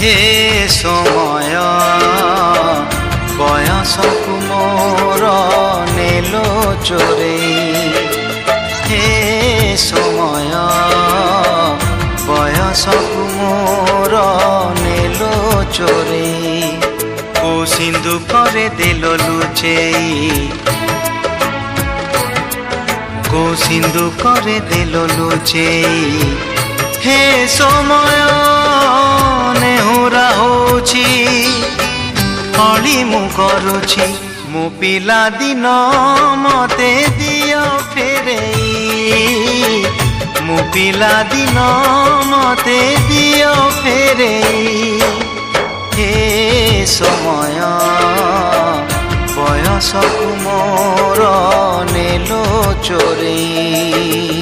हे समय बयसकु मोर नेलो चोरेई हे समय बयसकु मोर नेलो चोरेई को सिंधु करे देल लुचेई को सिंधु करे देल लुचेई हे समय नेहुरा होछि हली मु करुछि मो पिला दिन मते दियो फेरेई मो पिला दिन मते दियो फेरेई हे समय बयसकु मोर नेलो चोरेई।